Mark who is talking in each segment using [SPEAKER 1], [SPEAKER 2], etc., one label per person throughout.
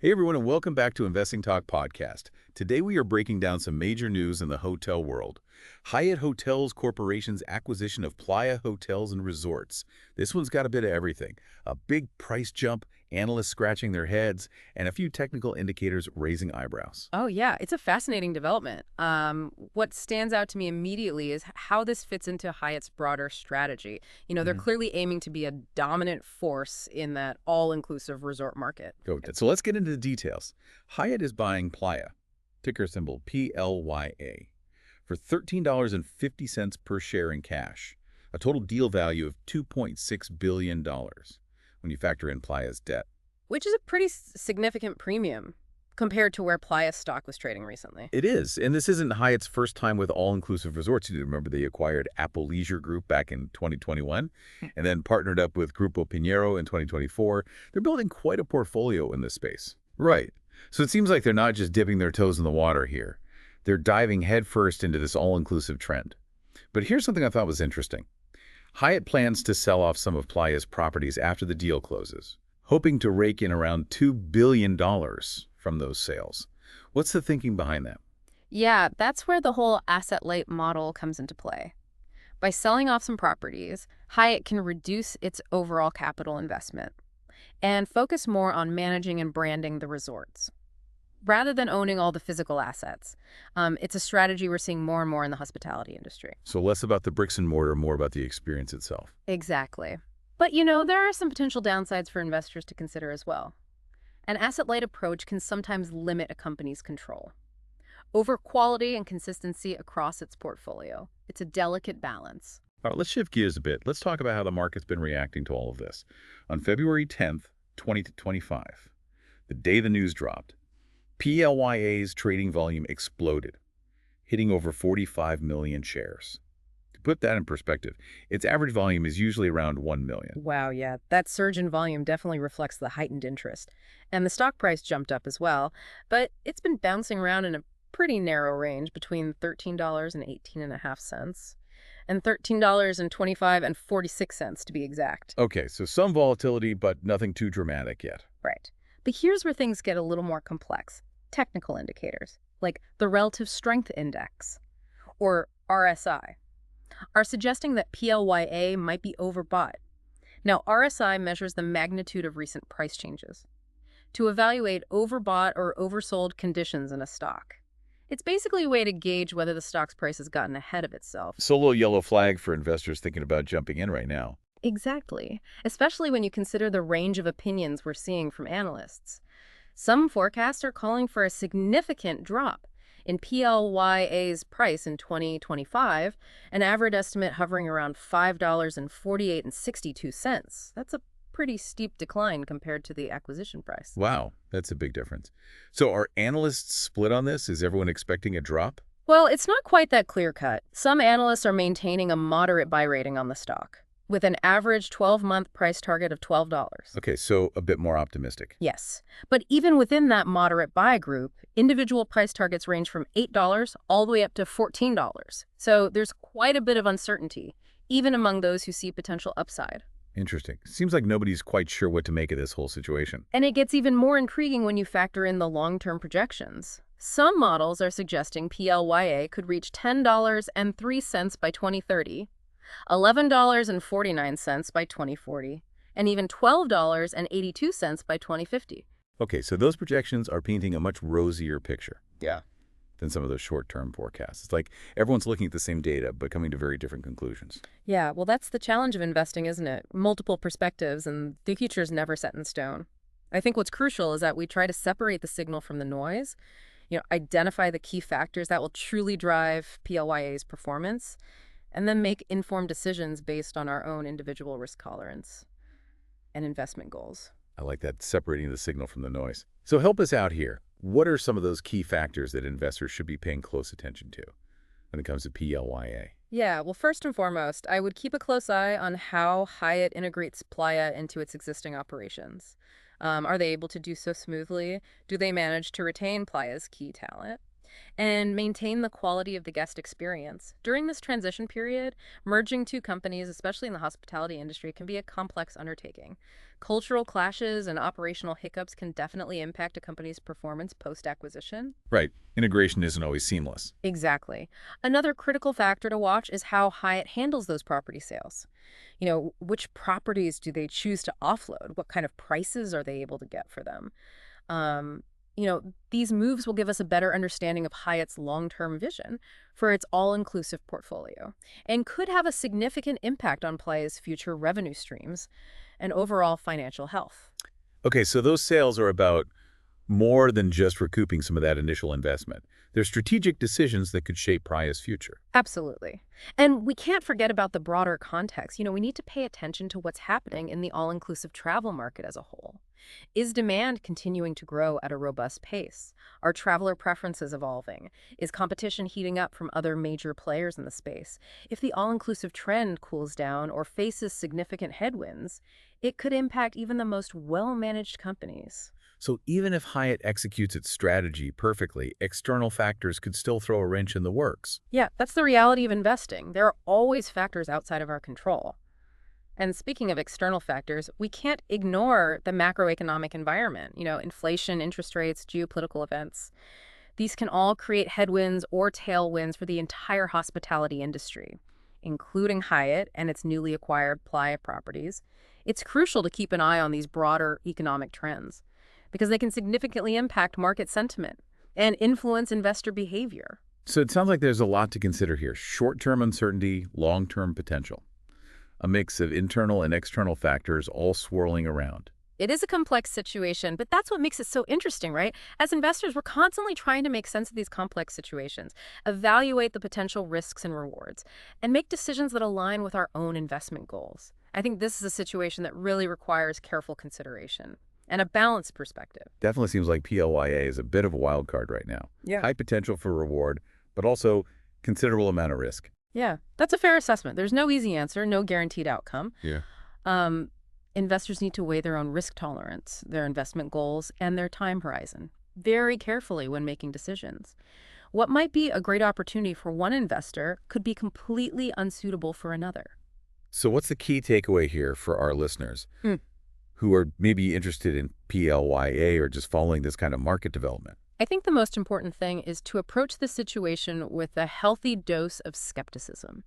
[SPEAKER 1] Hey everyone, and welcome back to Investing Talk Podcast. Today we are breaking down some major news in the hotel world. Hyatt Hotels Corporation's acquisition of Playa Hotels and Resorts. This one's got a bit of everything. A big price jump, analysts scratching their heads, and a few technical indicators raising eyebrows.
[SPEAKER 2] Oh, yeah, it's a fascinating development. What stands out to me immediately is how this fits into Hyatt's broader strategy. They're
[SPEAKER 1] Mhm.
[SPEAKER 2] clearly aiming to be a dominant force in that all-inclusive resort market.
[SPEAKER 1] So let's get into the details. Hyatt is buying Playa, ticker symbol PLYA, for $13.50 per share in cash, a total deal value of $2.6 billion when you factor in Playa's debt.
[SPEAKER 2] Which is a pretty significant premium compared to where Playa stock was trading recently.
[SPEAKER 1] It is, and this isn't Hyatt's first time with all-inclusive resorts. You remember they acquired Apple Leisure Group back in 2021 and then partnered up with Grupo Piñero in 2024. They're building quite a portfolio in this space. Right. So it seems like they're not just dipping their toes in the water here. They're diving headfirst into this all-inclusive trend. But here's something I thought was interesting. Hyatt plans to sell off some of Playa's properties after the deal closes, hoping to rake in around $2 billion from those sales. What's the thinking behind that?
[SPEAKER 2] Yeah, that's where the whole asset-light model comes into play. By selling off some properties, Hyatt can reduce its overall capital investment and focus more on managing and branding the resorts, rather than owning all the physical assets. It's a strategy we're seeing more and more in the hospitality industry.
[SPEAKER 1] So less about the bricks and mortar, more about the experience itself.
[SPEAKER 2] Exactly. But there are some potential downsides for investors to consider as well. An asset-light approach can sometimes limit a company's control over quality and consistency across its portfolio. It's a delicate balance.
[SPEAKER 1] All right, let's shift gears a bit. Let's talk about how the market's been reacting to all of this. On February 10th, 2025, the day the news dropped, PLYA's trading volume exploded, hitting over 45 million shares. To put that in perspective, its average volume is usually around 1 million.
[SPEAKER 2] Wow, yeah, that surge in volume definitely reflects the heightened interest. And the stock price jumped up as well, but it's been bouncing around in a pretty narrow range between $13.18.5 and $13.25 to be exact.
[SPEAKER 1] Okay, so some volatility, but nothing too dramatic yet.
[SPEAKER 2] Right. But here's where things get a little more complex. Technical indicators, like the Relative Strength Index, or RSI, are suggesting that PLYA might be overbought. Now, RSI measures the magnitude of recent price changes to evaluate overbought or oversold conditions in a stock. It's basically a way to gauge whether the stock's price has gotten ahead of itself.
[SPEAKER 1] So a little yellow flag for investors thinking about jumping in right now.
[SPEAKER 2] Exactly, especially when you consider the range of opinions we're seeing from analysts. Some forecasts are calling for a significant drop in PLYA's price in 2025, an average estimate hovering around $5.48.62. That's a pretty steep decline compared to the acquisition price.
[SPEAKER 1] Wow, that's a big difference. So are analysts split on this? Is everyone expecting a drop?
[SPEAKER 2] Well, it's not quite that clear-cut. Some analysts are maintaining a moderate buy rating on the stock, with an average 12-month price target of $12.
[SPEAKER 1] Okay, so a bit more optimistic.
[SPEAKER 2] Yes, but even within that moderate buy group, individual price targets range from $8 all the way up to $14. So there's quite a bit of uncertainty, even among those who see potential upside.
[SPEAKER 1] Interesting. Seems like nobody's quite sure what to make of this whole situation.
[SPEAKER 2] And it gets even more intriguing when you factor in the long-term projections. Some models are suggesting PLYA could reach $10.03 by 2030, $11.49 by 2040, and even $12.82 by 2050.
[SPEAKER 1] Okay, so those projections are painting a much rosier picture
[SPEAKER 2] Yeah.
[SPEAKER 1] than some of those short-term forecasts. It's like everyone's looking at the same data, but coming to very different conclusions.
[SPEAKER 2] Yeah, well, that's the challenge of investing, isn't it? Multiple perspectives, and the future's never set in stone. I think what's crucial is that we try to separate the signal from the noise, identify the key factors that will truly drive PLYA's performance, and then make informed decisions based on our own individual risk tolerance and investment goals.
[SPEAKER 1] I like that, separating the signal from the noise. So help us out here. What are some of those key factors that investors should be paying close attention to when it comes to PLYA?
[SPEAKER 2] Yeah, well, first and foremost, I would keep a close eye on how Hyatt integrates Playa into its existing operations. Are they able to do so smoothly? Do they manage to retain Playa's key talent? and maintain the quality of the guest experience. During this transition period, merging two companies, especially in the hospitality industry, can be a complex undertaking. Cultural clashes and operational hiccups can definitely impact a company's performance post-acquisition.
[SPEAKER 1] Right. Integration isn't always seamless.
[SPEAKER 2] Exactly. Another critical factor to watch is how Hyatt handles those property sales. Which properties do they choose to offload? What kind of prices are they able to get for them? Um, these moves will give us a better understanding of Hyatt's long-term vision for its all-inclusive portfolio and could have a significant impact on Playa's future revenue streams and overall financial health.
[SPEAKER 1] Okay, so those sales are about more than just recouping some of that initial investment. They're strategic decisions that could shape Praya's future.
[SPEAKER 2] Absolutely. And we can't forget about the broader context. We need to pay attention to what's happening in the all-inclusive travel market as a whole. Is demand continuing to grow at a robust pace? Are traveler preferences evolving? Is competition heating up from other major players in the space? If the all-inclusive trend cools down or faces significant headwinds, it could impact even the most well-managed companies.
[SPEAKER 1] So even if Hyatt executes its strategy perfectly, external factors could still throw a wrench in the works.
[SPEAKER 2] Yeah, that's the reality of investing. There are always factors outside of our control. And speaking of external factors, we can't ignore the macroeconomic environment, inflation, interest rates, geopolitical events. These can all create headwinds or tailwinds for the entire hospitality industry, including Hyatt and its newly acquired Playa properties. It's crucial to keep an eye on these broader economic trends because they can significantly impact market sentiment and influence investor behavior.
[SPEAKER 1] So it sounds like there's a lot to consider here. Short-term uncertainty, long-term potential. A mix of internal and external factors all swirling around.
[SPEAKER 2] It is a complex situation, but that's what makes it so interesting, right? As investors, we're constantly trying to make sense of these complex situations, evaluate the potential risks and rewards, and make decisions that align with our own investment goals. I think this is a situation that really requires careful consideration and a balanced perspective.
[SPEAKER 1] Definitely seems like PLYA is a bit of a wild card right now.
[SPEAKER 2] Yeah.
[SPEAKER 1] High potential for reward, but also considerable amount of risk.
[SPEAKER 2] Yeah, that's a fair assessment. There's no easy answer, no guaranteed outcome.
[SPEAKER 1] Yeah.
[SPEAKER 2] Um, Investors need to weigh their own risk tolerance, their investment goals, and their time horizon very carefully when making decisions. What might be a great opportunity for one investor could be completely unsuitable for another.
[SPEAKER 1] So what's the key takeaway here for our listeners
[SPEAKER 2] Hmm.
[SPEAKER 1] who are maybe interested in PLYA or just following this kind of market development?
[SPEAKER 2] I think the most important thing is to approach the situation with a healthy dose of skepticism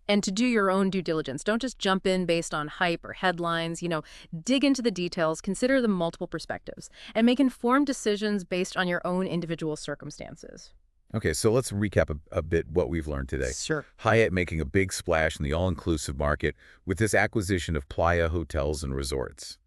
[SPEAKER 2] and to do your own due diligence. Don't just jump in based on hype or headlines. Dig into the details, consider the multiple perspectives, and make informed decisions based on your own individual circumstances.
[SPEAKER 1] Okay, so let's recap a bit what we've learned today.
[SPEAKER 2] Sure.
[SPEAKER 1] Hyatt making a big splash in the all-inclusive market with this acquisition of Playa Hotels and Resorts.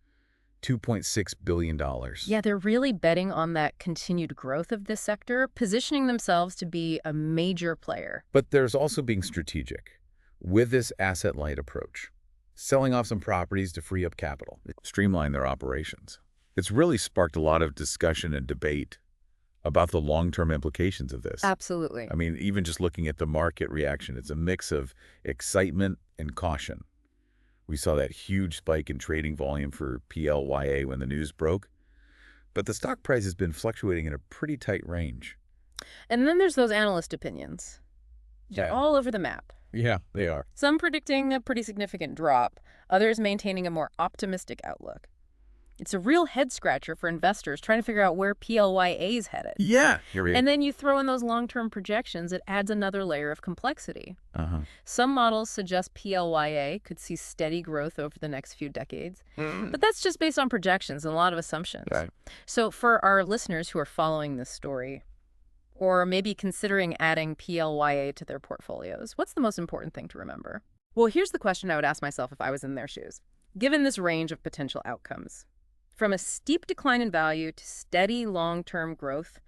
[SPEAKER 1] $2.6 billion.
[SPEAKER 2] Yeah, they're really betting on that continued growth of this sector, positioning themselves to be a major player.
[SPEAKER 1] But there's also being strategic with this asset-light approach, selling off some properties to free up capital, streamline their operations. It's really sparked a lot of discussion and debate about the long-term implications of this.
[SPEAKER 2] Absolutely.
[SPEAKER 1] I mean, even just looking at the market reaction, it's a mix of excitement and caution. We saw that huge spike in trading volume for PLYA when the news broke, but the stock price has been fluctuating in a pretty tight range.
[SPEAKER 2] And then there's those analyst opinions. They're all over the map.
[SPEAKER 1] Yeah, they are.
[SPEAKER 2] Some predicting a pretty significant drop, others maintaining a more optimistic outlook. It's a real head-scratcher for investors trying to figure out where PLYA is headed.
[SPEAKER 1] Yeah. Here we
[SPEAKER 2] And then you throw in those long-term projections, it adds another layer of complexity. Some models suggest PLYA could see steady growth over the next few decades, but that's just based on projections and a lot of assumptions.
[SPEAKER 1] Right.
[SPEAKER 2] So for our listeners who are following this story, or maybe considering adding PLYA to their portfolios, what's the most important thing to remember? Well, here's the question I would ask myself if I was in their shoes. Given this range of potential outcomes, from a steep decline in value to steady long-term growth,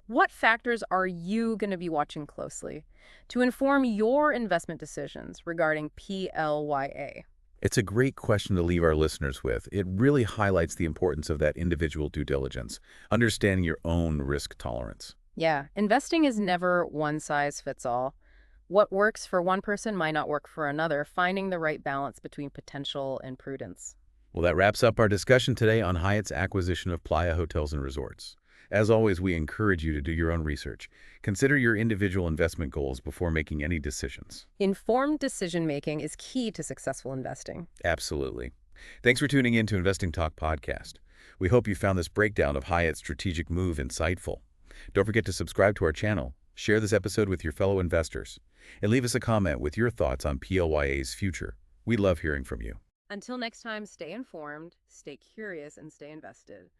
[SPEAKER 2] what factors are you going to be watching closely to inform your investment decisions regarding PLYA?
[SPEAKER 1] It's a great question to leave our listeners with. It really highlights the importance of that individual due diligence, understanding your own risk tolerance.
[SPEAKER 2] Yeah, investing is never one size fits all. What works for one person might not work for another, finding the right balance between potential and prudence.
[SPEAKER 1] Well, that wraps up our discussion today on Hyatt's acquisition of Playa Hotels and Resorts. As always, we encourage you to do your own research. Consider your individual investment goals before making any decisions.
[SPEAKER 2] Informed decision-making is key to successful investing.
[SPEAKER 1] Absolutely. Thanks for tuning in to Investing Talk Podcast. We hope you found this breakdown of Hyatt's strategic move insightful. Don't forget to subscribe to our channel, share this episode with your fellow investors, and leave us a comment with your thoughts on PLYA's future. We love hearing from you.
[SPEAKER 2] Until next time, stay informed, stay curious, and stay invested.